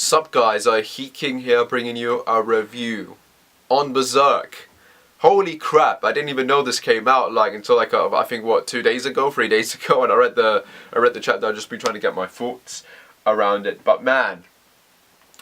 Sup guys, Heat King here bringing you a review on Berserk. Holy crap, I didn't even know this came out until I think what, 3 days ago, and I read the chapter. I've just been trying to get my thoughts around it. But man,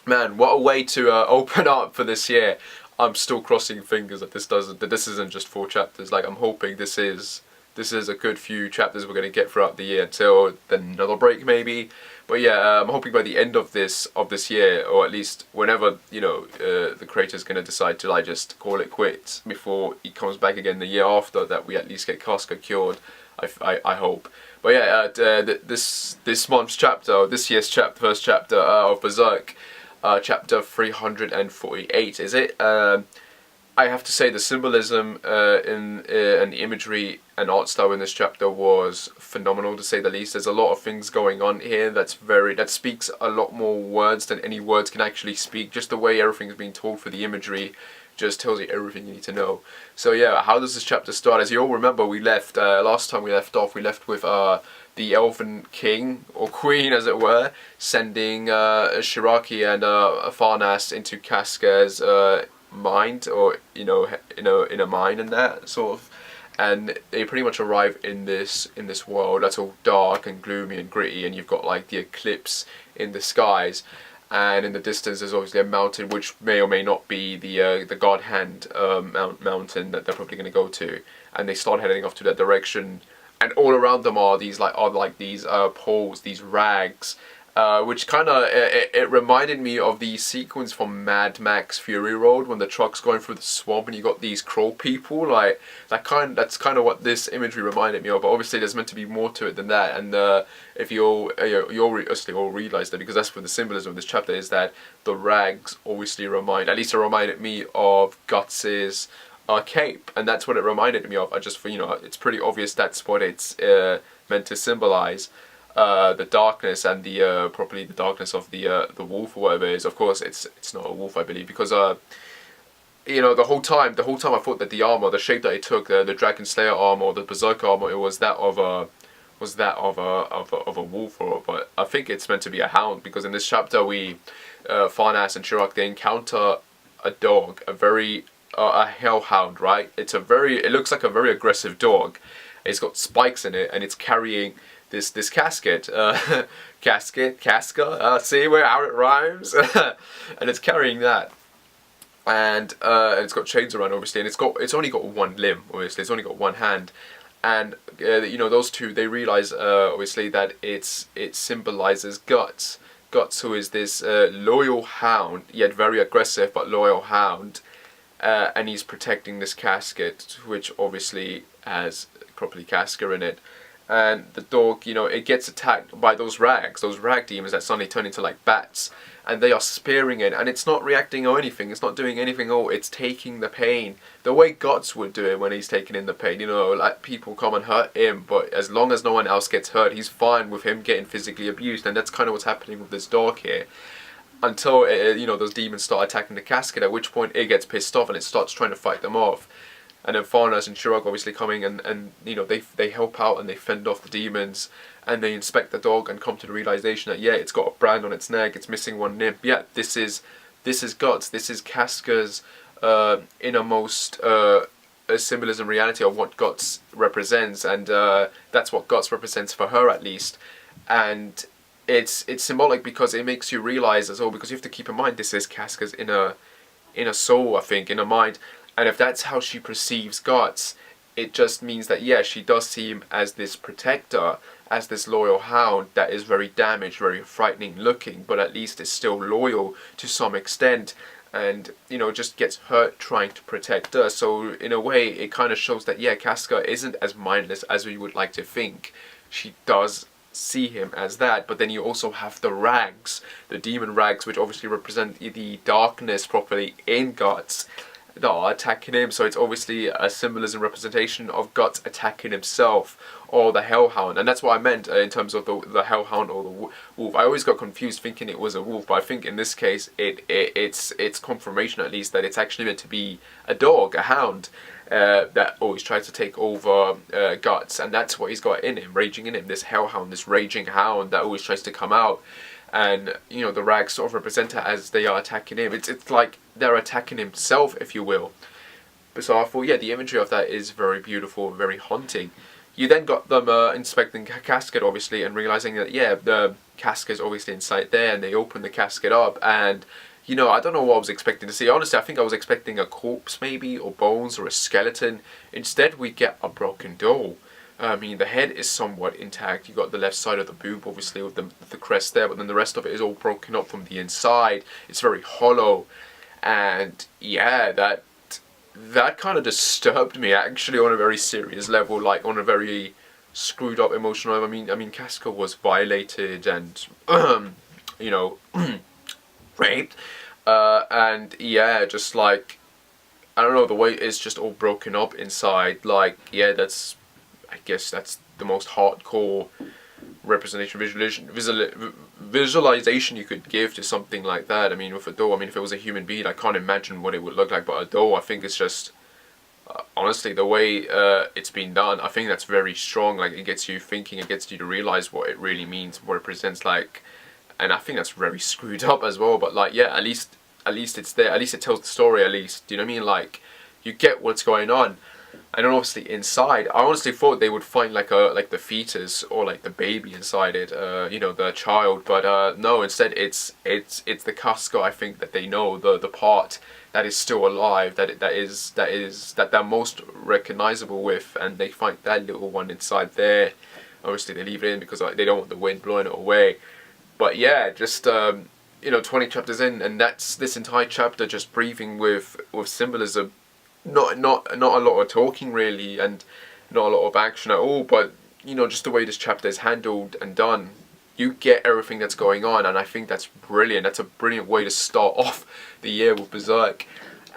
what a way to open up for this year. I'm still crossing fingers that this isn't just 4 chapters. I'm hoping this is a good few chapters we're going to get throughout the year until another break maybe. But yeah, I'm hoping by the end of this year, or at least whenever the creator's going to decide to just call it quits before he comes back again the year after, that we at least get Casca cured. I hope. But yeah, this month's chapter, this year's first chapter of Berserk, chapter 348 is it? I have to say the symbolism and the imagery and art style in this chapter was phenomenal, to say the least. There's a lot of things going on here that speaks a lot more words than any words can actually speak. Just the way everything's being told for the imagery just tells you everything you need to know. So yeah, how does this chapter start? As you all remember, we left last time we left with the Elven King, or Queen as it were, sending Shiraki and Farnas into Casca's mind, or in a mine and that sort of, and they pretty much arrive in this world that's all dark and gloomy and gritty, and you've got the eclipse in the skies, and in the distance there's obviously a mountain which may or may not be the God Hand mountain that they're probably going to go to, and they start heading off to that direction, and all around them are these poles, these rags. Which kind of, it reminded me of the sequence from Mad Max Fury Road when the truck's going through the swamp and you got these crow people. That's kind of what this imagery reminded me of. But obviously there's meant to be more to it than that. And if you all realize that, because that's what the symbolism of this chapter is, that the rags obviously it reminded me of Guts's cape, and that's what it reminded me of. It's pretty obvious that's what it's meant to symbolize. The darkness and probably the darkness of the wolf or whatever it is. Of course, it's not a wolf, I believe, because the whole time I thought that the armor, the shape that it took, the Dragon Slayer armor or the Berserk armor, it was that of a wolf, but I think it's meant to be a hound, because in this chapter Farnas and Chirac, they encounter a dog, a hellhound, right? It looks like a very aggressive dog. It's got spikes in it, and it's carrying this casket, casca, see how it rhymes, and it's carrying that, and it's got chains around, obviously, and it's only got one limb, obviously, it's only got one hand, and those two, they realize obviously that it symbolizes Guts, who is this loyal hound, yet very aggressive but loyal hound, and he's protecting this casket, which obviously has properly Casca in it. And the dog, it gets attacked by those rag demons that suddenly turn into bats, and they are spearing it, and it's not reacting or anything, it's not doing anything, it's taking the pain, the way Guts would do it when he's taking in the pain, people come and hurt him, but as long as no one else gets hurt, he's fine with him getting physically abused, and that's kind of what's happening with this dog here, until, those demons start attacking the casket, at which point it gets pissed off and it starts trying to fight them off. And then Farnas and Chirag obviously coming and they help out and they fend off the demons, and they inspect the dog and come to the realization that it's got a brand on its neck, it's missing one nib. Yeah, this is Guts, this is Casca's innermost symbolism, reality of what Guts represents, and that's what Guts represents for her, at least. And it's symbolic because it makes you realize as well, because you have to keep in mind this is Casca's inner soul, I think, inner mind. And if that's how she perceives Guts, it just means that, she does see him as this protector, as this loyal hound that is very damaged, very frightening looking, but at least is still loyal to some extent, and, just gets hurt trying to protect us. So, in a way, it kind of shows that, Casca isn't as mindless as we would like to think. She does see him as that, but then you also have the rags, the demon rags, which obviously represent the darkness properly in Guts, that are attacking him. So it's obviously a symbolism representation of Guts attacking himself, or the hellhound, and that's what I meant in terms of the hellhound or the wolf. I always got confused thinking it was a wolf, but I think in this case it's confirmation, at least, that it's actually meant to be a dog, a hound, that always tries to take over Guts, and that's what he's got in him, raging in him, this hellhound, this raging hound that always tries to come out. and you know the rags sort of represent it as they are attacking him. It's like they're attacking himself, if you will. So I thought, yeah, the imagery of that is very beautiful, very haunting. You then got them inspecting the casket, obviously, and realizing that, yeah, the casket is obviously inside there, and they open the casket up, and, you know, I don't know what I was expecting to see. Honestly, I think I was expecting a corpse, maybe, or bones, or a skeleton. Instead, we get a broken doll. I mean, the head is somewhat intact. You got the left side of the boob, obviously, with the crest there, but then the rest of it is all broken up from the inside. It's very hollow, and, yeah, that kind of disturbed me actually on a very serious level, like on a very screwed up emotional level. I mean, Casca was violated and, you know, raped, and yeah, just like, I don't know, the way it's just all broken up inside. Like, yeah, I guess that's the most hardcore representation, visualization you could give to something like that. I mean, with a doll, I mean, if it was a human being, I can't imagine what it would look like, but a doll, I think it's just, honestly, the way it's been done, I think that's very strong. Like, it gets you thinking, it gets you to realize what it really means, what it presents like, and I think that's very screwed up as well. But like, yeah, at least it's there, at least it tells the story, at least, do you know what I mean? Like, you get what's going on. And then obviously inside, I honestly thought they would find like the fetus or like the baby inside it, you know, the child. But no, instead it's the Casca, I think, that they know, the part that is still alive, that they're most recognizable with, and they find that little one inside there. Obviously they leave it in because they don't want the wind blowing it away. But yeah, just you know, 20 chapters in, and that's this entire chapter just breathing with symbolism. Not a lot of talking really, and not a lot of action at all, but you know, just the way this chapter is handled and done, you get everything that's going on, and I think that's brilliant. That's a brilliant way to start off the year with Berserk,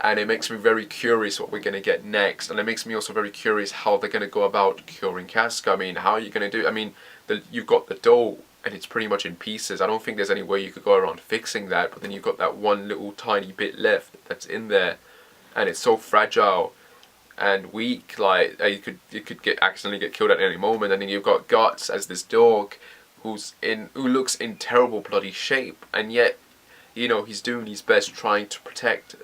and it makes me very curious what we're going to get next, and it makes me also very curious how they're going to go about curing Casca. I mean, how are you going to do, I mean, you've got the doll, and it's pretty much in pieces. I don't think there's any way you could go around fixing that, but then you've got that one little tiny bit left that's in there, and it's so fragile and weak, like you could accidentally get killed at any moment. And then you've got Guts as this dog who looks in terrible bloody shape, and yet, you know, he's doing his best trying to protect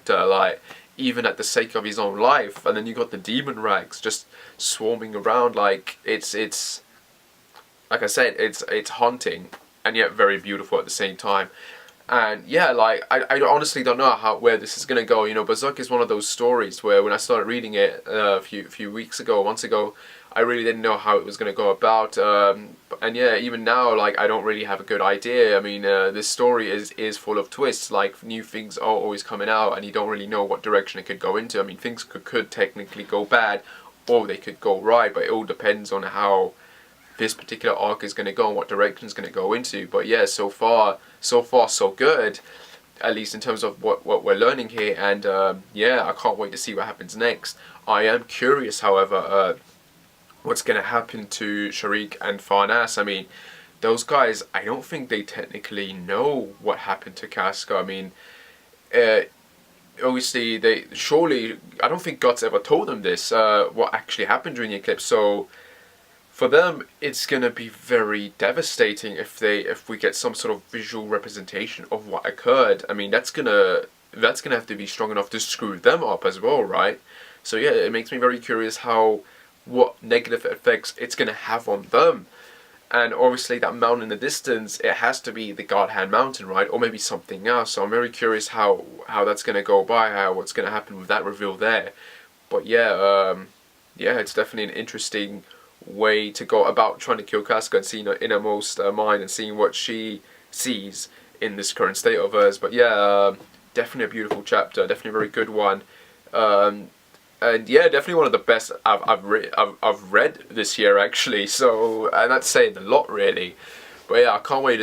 her, like, even at the sake of his own life. And then you got the demon rags just swarming around. Like, it's like I said, it's haunting and yet very beautiful at the same time. And yeah, like, I honestly don't know where this is gonna go. You know, Berserk is one of those stories where when I started reading it a few months ago, I really didn't know how it was gonna go about. And yeah, even now, like, I don't really have a good idea. I mean, this story is full of twists. Like, new things are always coming out, and you don't really know what direction it could go into. I mean, things could technically go bad, or they could go right, but it all depends on how this particular arc is going to go and what direction it's going to go into. But yeah, so far so good, at least in terms of what we're learning here. And yeah, I can't wait to see what happens next. I am curious, however, what's going to happen to Sharik and Farnas. I mean, those guys, I don't think they technically know what happened to Casca. I mean, obviously I don't think Guts ever told them this, what actually happened during the eclipse. So for them, it's gonna be very devastating if we get some sort of visual representation of what occurred. I mean, that's gonna have to be strong enough to screw them up as well, right? So yeah, it makes me very curious what negative effects it's gonna have on them. And obviously that mountain in the distance, it has to be the God Hand Mountain, right? Or maybe something else. So I'm very curious how that's gonna go by, what's gonna happen with that reveal there. But yeah, yeah, it's definitely an interesting way to go about trying to kill Casca and seeing her innermost mind and seeing what she sees in this current state of hers. But yeah, definitely a beautiful chapter, definitely a very good one, and yeah, definitely one of the best I've read this year actually. So, and that's saying a lot really. But yeah, I can't wait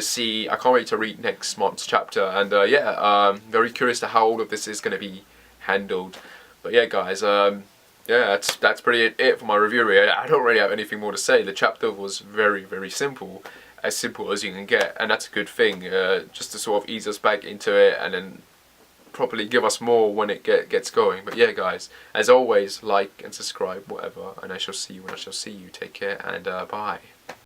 to read next month's chapter, and yeah, very curious to how all of this is going to be handled. But yeah, guys, yeah, that's pretty it for my review here. I don't really have anything more to say. The chapter was very, very simple, as simple as you can get, and that's a good thing, just to sort of ease us back into it and then properly give us more when it gets going. But yeah, guys, as always, like and subscribe, whatever, and I shall see you when I shall see you. Take care, and bye.